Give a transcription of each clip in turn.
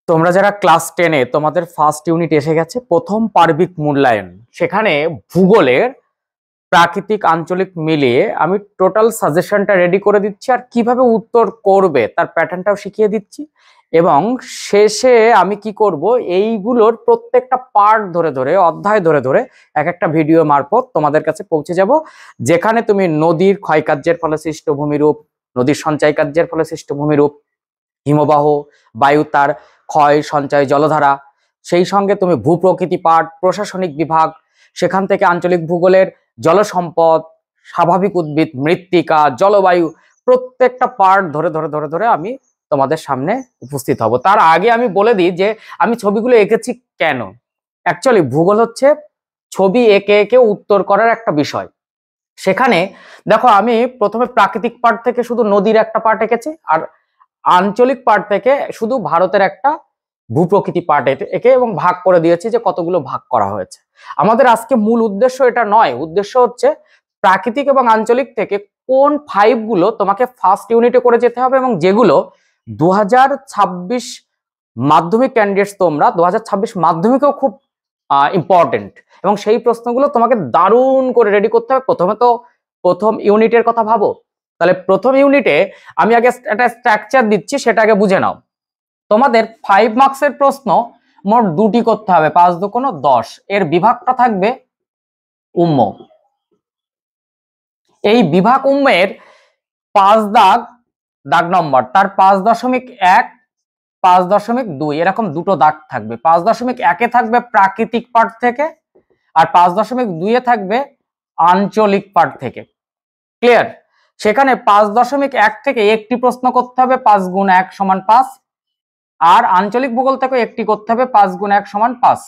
তোমরা যারা ক্লাস 10-এ তোমাদের ফার্স্ট ইউনিট এসে গেছে, প্রথম পার্বিক মূল্যায়ন, সেখানে ভূগোলের প্রাকৃতিক আঞ্চলিক মিলিয়ে আমি টোটাল সাজেশনটা রেডি করে দিচ্ছি, আর কিভাবে উত্তর করবে তার প্যাটার্নটাও শিখিয়ে দিচ্ছি। এবং শেষে আমি কি করব, এইগুলোর প্রত্যেকটা পার্ট ধরে ধরে, অধ্যায় ধরে ধরে এক একটা ভিডিও মারফত তোমাদের কাছে পৌঁছে যাব, যেখানে তুমি নদীর ক্ষয়কার্যের ফলে সৃষ্ট ভূমিরূপ, নদীর সঞ্চয় কার্যের ফলে সৃষ্ট ভূমিরূপ, হিমবাহ, বায়ু তার ক্ষয় সঞ্চয় জলধারা, সেই সঙ্গে তুমি ভূপ্রকৃতি পাঠ, প্রশাসনিক বিভাগ, সেখান থেকে আঞ্চলিক ভূগোলের জলসম্পদ, স্বাভাবিক উদ্ভিদ, মৃত্তিকা, জলবায়ু, প্রত্যেকটা পার্ট ধরে ধরে ধরে ধরে আমি তোমাদের সামনে উপস্থিত হব। তার আগে আমি বলে দিই যে আমি ছবিগুলো এঁকেছি কেন। অ্যাকচুয়ালি ভূগোল হচ্ছে ছবি এঁকে এঁকে উত্তর করার একটা বিষয়। সেখানে দেখো, আমি প্রথমে প্রাকৃতিক পার্ট থেকে শুধু নদীর একটা পার্ট এঁকেছি, আর আঞ্চলিক পার্ট থেকে শুধু ভারতের একটা ভূপ্রকৃতি পার্ট এঁকে এবং ভাগ করে দিয়েছি যে কতগুলো ভাগ করা হয়েছে। আমাদের আজকে মূল উদ্দেশ্য এটা নয়, উদ্দেশ্য হচ্ছে প্রাকৃতিক এবং আঞ্চলিক থেকে কোন 5 গুলো তোমাকে ফার্স্ট ইউনিটে করে যেতে হবে, এবং যেগুলো 2026 মাধ্যমিক ক্যান্ডিডেটস, তোমরা 2026 মাধ্যমিকেও খুব ইম্পর্টেন্ট, এবং সেই প্রশ্নগুলো তোমাকে দারুণ করে রেডি করতে হবে। প্রথমে তো প্রথম ইউনিটের কথা ভাবো। তাহলে প্রথম ইউনিটে আমি আগে একটা স্ট্রাকচার দিচ্ছি, সেটা আগে বুঝে নাও। তোমাদের 5 মার্কসের প্রশ্ন মোট 2টি করতে হবে, 5 দুগুণ 10। এর বিভাগটা থাকবে উম্ম। এই বিভাগ উম্মের 5 দাগ নম্বর, তার 5.1, 5.2 এরকম দুটো দাগ থাকবে। 5.1-এ থাকবে প্রাকৃতিক পার্ট থেকে, আর 5.2-এ থাকবে আঞ্চলিক পার্ট থেকে। ক্লিয়ার? সেখানে 5.1 থেকে একটি প্রশ্ন করতে হবে, 5 গুণ 1 সমান 5, আর আঞ্চলিক ভূগোল থেকে একটি করতে হবে, 5 গুণ 1 সমান 5।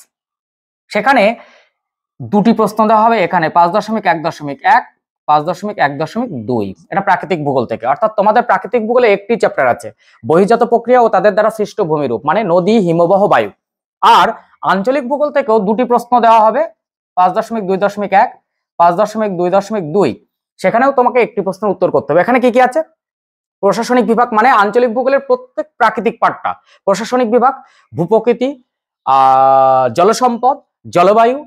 সেখানে দুটি প্রশ্ন দেওয়া হবে এখানে, 5.1.1, 5.1.2। এটা প্রাকৃতিক ভূগোল থেকে। অর্থাৎ তোমাদের প্রাকৃতিক ভূগোলে একটি চ্যাপ্টার আছে, বহির্জাত প্রক্রিয়া ও তাদের দ্বারা সৃষ্ট ভূমিরূপ, মানে নদী, হিমবাহ, বায়ু। আর আঞ্চলিক ভূগোল থেকেও দুটি প্রশ্ন দেওয়া হবে, 5.2.1, 5.2.2। সেখানেও তোমাকে একটি প্রশ্নের উত্তর করতে হবে। এখানে কি কি আছে? প্রশাসনিক বিভাগ, মানে আঞ্চলিক ভূগোলের প্রত্যেক প্রাকৃতিক পার্টটা প্রশাসনিক বিভাগ, ভূপ্রকৃতি, জলসম্পদ, জলবায়ু,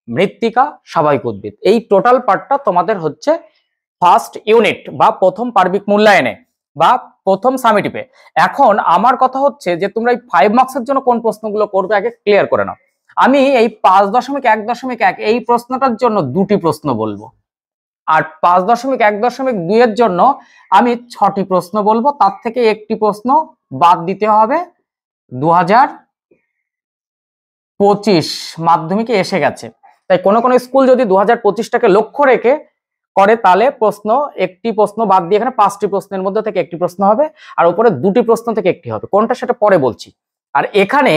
মৃত্তিকা, স্বাভাবিক উদ্ভিদ, এই টোটাল পার্টটা তোমাদের হচ্ছে ফার্স্ট ইউনিট বা প্রথম পার্বিক মূল্যায়নে বা প্রথম সামিটিভে। এখন আমার কথা হচ্ছে যে তোমরা এই 5 মার্কসের জন্য কোন প্রশ্নগুলো করবে আগে ক্লিয়ার করে নাও। আমি এই 5.1.1 এই প্রশ্নটার জন্য দুটি প্রশ্ন বলবো, আর 5.1.2 এর জন্য আমি 6টি প্রশ্ন বলবো। তার থেকে একটি প্রশ্ন বাদ দিতে হবে, 2025 মাধ্যমিকে এসে গেছে। তাই কোনো কোনো স্কুল যদি 2025টাকে লক্ষ্য রেখে করে, তাহলে একটি প্রশ্ন বাদ দিয়ে এখানে 5টি প্রশ্নের মধ্যে থেকে একটি প্রশ্ন হবে, আর উপরে দুটি প্রশ্ন থেকে একটি হবে। কোনটা সেটা পরে বলছি। আর এখানে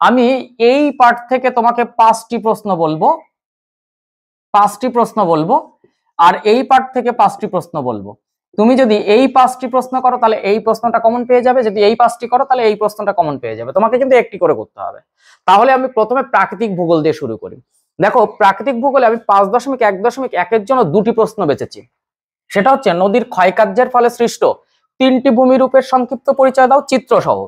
আমি এই পার্ট থেকে তোমাকে 5টি প্রশ্ন বলবো, 5টি প্রশ্ন বলবো, আর এই পার্ট থেকে 5টি প্রশ্ন বলবো। তুমি যদি এই 5টি প্রশ্ন করো তাহলে এই প্রশ্নটা কমন পেয়ে যাবে, যদি এই 5টি করো তাহলে এই প্রশ্নটা কমন পেয়ে যাবে। তোমাকে কিন্তু একটি করে করতে হবে। তাহলে আমি প্রথমে প্রাকৃতিক ভূগোল দিয়ে শুরু করি। দেখো, প্রাকৃতিক ভূগোলে আমি 5.1.1 এর জন্য দুটি প্রশ্ন বেছেছি। সেটা হচ্ছে নদীর ক্ষয়কার্যের ফলে সৃষ্ট 3টি ভূমিরূপের সংক্ষিপ্ত পরিচয় দাও চিত্র সহ,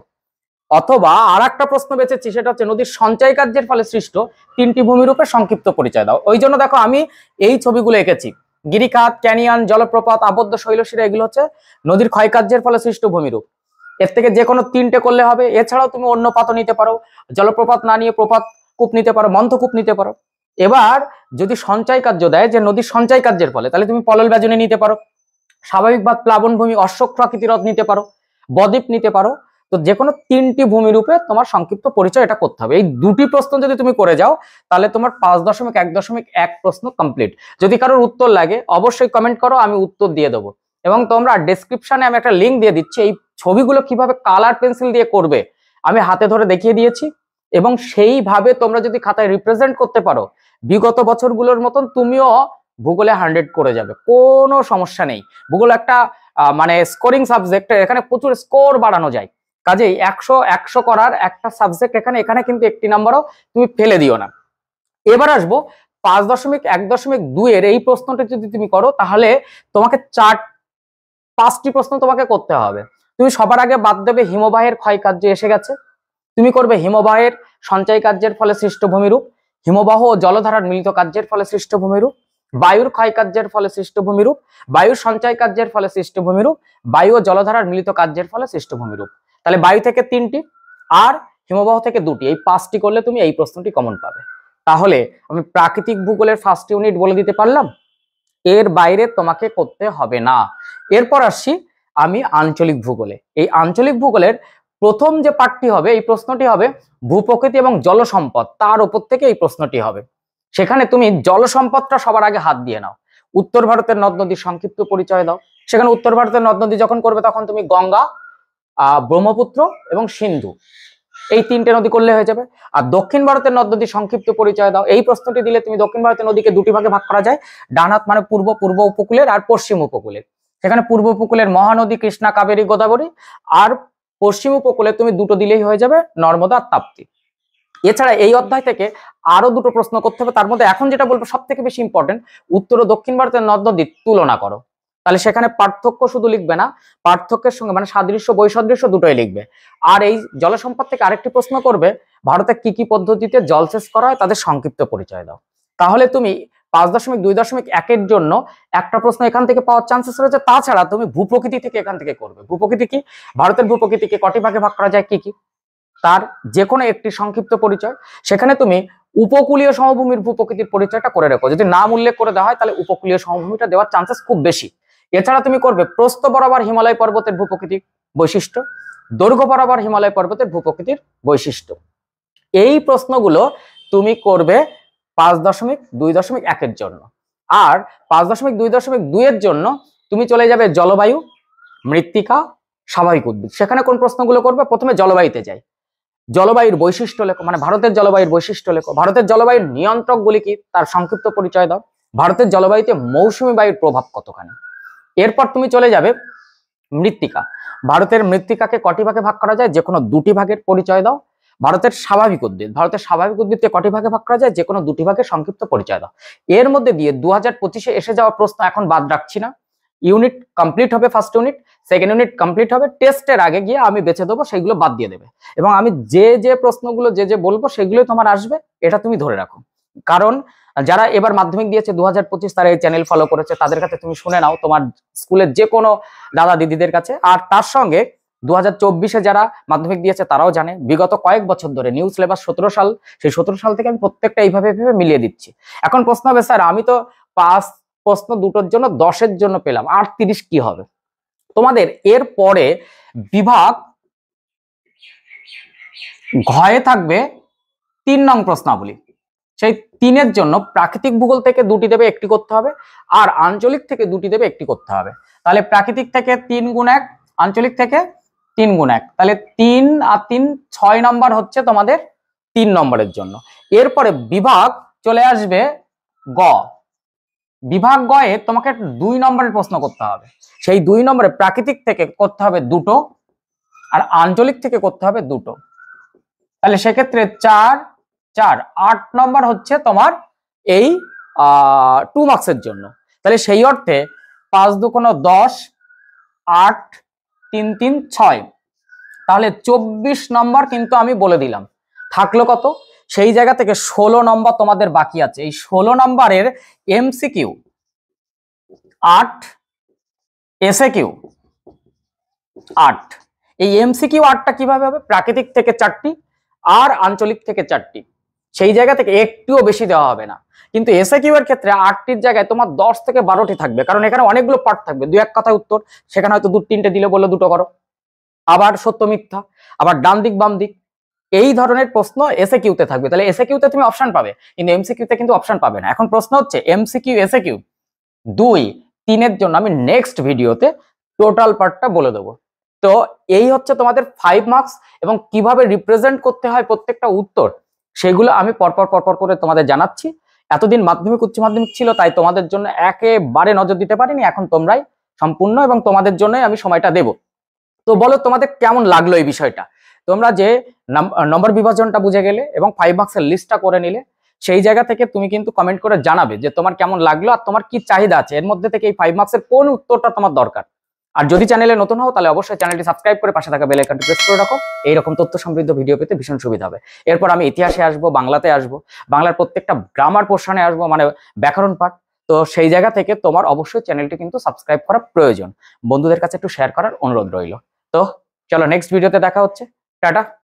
অথবা আর একটা প্রশ্ন বেছেছি, সেটা হচ্ছে নদীর সঞ্চয় কার্যের ফলে সৃষ্ট 3টি ভূমিরূপের সংক্ষিপ্ত পরিচয় দাও। ওই জন্য দেখো আমি এই ছবিগুলো এঁকেছি। গিরিখাত, ক্যানিয়ন, জলপ্রপাত, আবদ্ধ শৈলশিরা, এগুলো হচ্ছে নদীর ক্ষয়কার্যের ফলে সৃষ্ট ভূমিরূপ। এর থেকে যে কোনো 3টে করলে হবে। এছাড়াও তুমি অন্য পাতও নিতে পারো, জলপ্রপাত না নিয়ে প্রপাত কূপ নিতে পারো, মন্থকূপ নিতে পারো। এবার যদি সঞ্চয় কার্য দেয় যে নদীর সঞ্চয় কার্যের ফলে, তাহলে তুমি পলল ব্যাজনী নিতে পারো, স্বাভাবিক বাদ প্লাবনভূমি, অশ্বক প্রাকৃতিক হ্রদ নিতে পারো, বদ্বীপ নিতে পারো। তো যে কোনো 3টি ভূমিরূপে তোমার সংক্ষিপ্ত পরিচয় এটা করতে হবে। এই দুটি প্রশ্ন যদি তুমি করে যাও তাহলে তোমার 5.1.1 প্রশ্ন কমপ্লিট। যদি কারোর উত্তর লাগে অবশ্যই কমেন্ট করো, আমি উত্তর দিয়ে দেবো। এবং তোমরা ডেসক্রিপশনে আমি একটা লিঙ্ক দিয়ে দিচ্ছি, এই ছবিগুলো কিভাবে কালার পেন্সিল দিয়ে করবে আমি হাতে ধরে দেখিয়ে দিয়েছি। এবং সেইভাবে তোমরা যদি খাতায় রিপ্রেজেন্ট করতে পারো, বিগত বছরগুলোর মতন তুমিও ভূগোলে 100 করে যাবে, কোনো সমস্যা নেই। ভূগোল একটা মানে স্কোরিং সাবজেক্ট, এখানে প্রচুর স্কোর বাড়ানো যায়। কাজেই 100 করার একটা সাবজেক্ট এখানে কিন্তু একটি নাম্বারও তুমি ফেলে দিও না। এবার আসবো 5.1.2 এর এই প্রশ্নটা যদি তুমি করো তাহলে তোমাকে 5টি প্রশ্ন তোমাকে করতে হবে। তুমি সবার আগে বাদ দেবে হিমবাহের ক্ষয়কার্য এসে গেছে, তুমি করবে হিমবাহের সঞ্চয় কার্যের ফলে সৃষ্ট ভূমিরূপ, হিমবাহ ও জলধারার মিলিত কার্যের ফলে সৃষ্ট ভূমিরূপ, বায়ুর ক্ষয় কার্যের ফলে সৃষ্ট ভূমিরূপ, বায়ুর সঞ্চয় কার্যের ফলে সৃষ্ট ভূমিরূপ, বায়ু ও জলধারার মিলিত কার্যের ফলে সৃষ্ট ভূমিরূপ। তাহলে বায়ু থেকে 3টি আর হিমবাহ থেকে 2টি, এই 5টি করলে তুমি এই প্রশ্নটি কমন পাবে। তাহলে আমি প্রাকৃতিক ভূগোলের ফার্স্ট ইউনিট বলে দিতে পারলাম, এর বাইরে তোমাকে করতে হবে না। এরপর আসছি আমি আঞ্চলিক ভূগোলে। এই আঞ্চলিক ভূগোলের প্রথম যে পার্টটি হবে, এই প্রশ্নটি হবে ভূপ্রকৃতি এবং জল সম্পদ, তার উপর থেকে এই প্রশ্নটি হবে। সেখানে তুমি জল সম্পদটা সবার আগে হাত দিয়ে নাও। উত্তর ভারতের নদ নদীর সংক্ষিপ্ত পরিচয় দাও। সেখানে উত্তর ভারতের নদ নদী যখন করবে তখন তুমি গঙ্গা, ব্রহ্মপুত্র এবং সিন্ধু, এই 3টে নদী করলে হয়ে যাবে। আর দক্ষিণ ভারতের নদ নদীর সংক্ষিপ্ত পরিচয় দাও। এই প্রশ্নটি দিলে তুমি দক্ষিণ ভারতের নদীকে 2টি ভাগে ভাগ করা যায়, ডান হাত মানে পূর্ব উপকূলের আর পশ্চিম উপকূলের। সেখানে পূর্ব উপকূলের মহানদী কৃষ্ণা, কাবেরী, গোদাবরী, আর পশ্চিম উপকূলে তুমি 2টো দিলেই হয়ে যাবে, নর্মদা আর তাপ্তি। এছাড়া এই অধ্যায় থেকে আরো 2টো প্রশ্ন করতে হবে। তার মধ্যে এখন যেটা বলবো সব থেকে বেশি ইম্পর্টেন্ট, উত্তর ও দক্ষিণ ভারতের নদ নদীর তুলনা করো। তাহলে সেখানে পার্থক্য শুধু লিখবে না, পার্থক্যের সঙ্গে মানে সাদৃশ্য বৈসাদৃশ্য দুটোই লিখবে। আর এই জল সম্পদ থেকে আরেকটি প্রশ্ন করবে, ভারতে কি কি পদ্ধতিতে জলসেচ করা হয় তাদের সংক্ষিপ্ত পরিচয় দাও। তাহলে তুমি 5.2.1 জন্য একটা প্রশ্ন এখান থেকে পাওয়ার চান্সেস রয়েছে। তাছাড়া তুমি ভূপ্রকৃতি থেকে এখান থেকে করবে। ভূপ্রকৃতি কি, ভারতের ভূপ্রকৃতিকে কটি ভাগে ভাগ করা যায়, কি কি, তার যে কোনো একটি সংক্ষিপ্ত পরিচয়। সেখানে তুমি উপকূলীয় সমভূমির ভূপ্রকৃতির পরিচয়টা করে রেখো। যদি নাম উল্লেখ করে দেওয়া হয় তাহলে উপকূলীয় সমভূমিটা দেওয়ার চান্সেস খুব বেশি। এছাড়া তুমি করবে প্রস্থ বরাবর হিমালয় পর্বতের ভূপ্রকৃতির বৈশিষ্ট্য, দৈর্ঘ্য বরাবর হিমালয় পর্বতের ভূপ্রকৃতির বৈশিষ্ট্য। এই প্রশ্নগুলো তুমি করবে 5.2.1 জন্য। আর 5.2.2 এর জন্য তুমি চলে যাবে জলবায়ু, মৃত্তিকা, স্বাভাবিক উদ্ভিদ। সেখানে কোন প্রশ্নগুলো করবে, প্রথমে জলবায়ুতে যাই। জলবায়ুর বৈশিষ্ট্য লেখো, মানে ভারতের জলবায়ুর বৈশিষ্ট্য লেখো। ভারতের জলবায়ুর নিয়ন্ত্রকগুলি কি তার সংক্ষিপ্ত পরিচয় দাও। ভারতের জলবায়ুতে মৌসুমী বায়ুর প্রভাব কতখানি। এরপর তুমি চলে যাবে মৃত্তিকা। ভারতের মৃত্তিকাকে কটি ভাগে ভাগ করা যায়, যে কোনো 2টি ভাগের পরিচয় দাও। ভারতের স্বাভাবিক উদ্ভিদ, ভারতের স্বাভাবিক উদ্ভিদকে কটি ভাগে ভাগ করা যায়, যে কোনো 2টি ভাগের সংক্ষিপ্ত পরিচয় দাও। এর মধ্যে দিয়ে 2025-এ এসে যাওয়া প্রশ্ন এখন বাদ রাখছি না। ইউনিট কমপ্লিট হবে, first unit, second unit complete হবে, টেস্টের আগে গিয়ে আমি বেছে দেবো, সেগুলো বাদ দিয়ে দেবে। এবং আমি যে প্রশ্নগুলো যে বলবো সেগুলোই তোমার আসবে, এটা তুমি ধরে রাখো। কারণ যারা এবার মাধ্যমিক দিয়েছে 2025, তারা এই চ্যানেল ফলো করেছে, তাদের কাছে তুমি শুনে নাও, তোমার স্কুলের যে কোনো দাদা দিদিদের কাছে। আর তার সঙ্গে 2024-এ যারা মাধ্যমিক দিয়েছে তারাও জানে, বিগত কয়েক বছর ধরে নিউ সিলেবাস 17 সাল, সেই 17 সাল থেকে আমি প্রত্যেকটা এইভাবে মিলিয়ে দিচ্ছি। এখন প্রশ্ন হবে, স্যার আমি তো 5 প্রশ্ন 2টোর জন্য 10-এর জন্য পেলাম, আর 30 কি হবে? তোমাদের এর পরে বিভাগ ঘয়ে থাকবে 3 নং প্রশ্নাবলী। সেই 3-এর জন্য প্রাকৃতিক ভূগোল থেকে 2টি দেবে, 1টি করতে হবে, আর আঞ্চলিক থেকে 2টি দেবে, 1টি করতে হবে। তাহলে প্রাকৃতিক থেকে 3 গুণ 1, আঞ্চলিক থেকে 3 গুণ 1, তাহলে 3 আর 3 6 নম্বর হচ্ছে তোমাদের 3 নম্বরের জন্য। এরপরে বিভাগ চলে আসবে গ। বিভাগ গয়ে তোমাকে 2 নম্বরের প্রশ্ন করতে হবে। সেই 2 নম্বরে প্রাকৃতিক থেকে করতে হবে 2টো, আর আঞ্চলিক থেকে করতে হবে 2টো। তাহলে সেক্ষেত্রে 4 4 8 নম্বর হচ্ছে তোমার এই 2 মার্কসের জন্য। তাহলে সেই অর্থে 5 2 10, 8 3 3 6, তাহলে 24 নম্বর কিন্তু আমি বলে দিলাম। থাকলো কত? সেই জায়গা থেকে 16 নম্বর তোমাদের বাকি আছে। এই 16 নম্বরের এমসিকিউ 8, এসএকিউ 8। এই এমসিকিউ 8টা কিভাবে হবে? প্রাকৃতিক থেকে 4টি আর আঞ্চলিক থেকে 4টি। সেই জায়গা থেকে একটুও বেশি দেওয়া হবে না। কিন্তু এসএকিউ এর ক্ষেত্রে 8টির জায়গায় তোমার 10 থেকে 12টি থাকবে, কারণ এখানে অনেকগুলো পার্ট থাকবে। 2-1 কথায় উত্তর, সেখানে হয়তো 2-3টে দিলে বললে 2টো করো, আবার সত্য মিথ্যা, আবার ডান দিক বাম দিক, এই ধরনের প্রশ্ন এসএকিউতে থাকবে। তাহলে এসএকিউতে তুমি অপশন পাবে, কিন্তু এমসিকিউতে কিন্তু অপশন পাবে না। এখন প্রশ্ন হচ্ছে এমসিকিউ এসএকিউ 2-3-এর জন্য আমি নেক্সট ভিডিওতে টোটাল পার্টটা বলে দেবো। তো এই হচ্ছে তোমাদের 5 মার্কস, এবং কিভাবে রিপ্রেজেন্ট করতে হয় প্রত্যেকটা উত্তর, সেগুলো আমি পরপর করে তোমাদের জানাচ্ছি। এতদিন মাধ্যমিক উচ্চ মাধ্যমিক ছিল, তাই তোমাদের জন্য একেবারে নজর দিতে পারিনি। এখন তোমরাই সম্পূর্ণ, এবং তোমাদের জন্যই আমি সময়টা দেব। তো বলো তোমাদের কেমন লাগলো এই বিষয়টা? তোমরা যে নম্বর বিভাজনটা বুঝে গেলে এবং 5 মার্কসের লিস্টটা করে নিলে, সেই জায়গা থেকে তুমি কিন্তু কমেন্ট করে জানাবে যে তোমার কেমন লাগলো আর তোমার কি চাহিদা আছে, এর মধ্যে থেকে এই 5 মার্কসের কোন উত্তরটা তোমার দরকার। আর যদি চ্যানেলে নতুন হও তাহলে অবশ্যই চ্যানেলটি সাবস্ক্রাইব করে পাশে থাকা বেল আইকনটি প্রেস করে রাখো। এইরকম তথ্য সমৃদ্ধ ভিডিও পেতে ভীষণ সুবিধা হবে। এরপর আমি ইতিহাসে আসবো, বাংলাতে আসবো, বাংলার প্রত্যেকটা গ্রামার পোর্শনে আসবো, মানে ব্যাকরণ পাঠ। তো সেই জায়গা থেকে তোমার অবশ্যই চ্যানেলটি কিন্তু সাবস্ক্রাইব করা প্রয়োজন। বন্ধুদের কাছে একটু শেয়ার করার অনুরোধ রইল। তো চলো নেক্সট ভিডিওতে দেখা হচ্ছে। টাটা।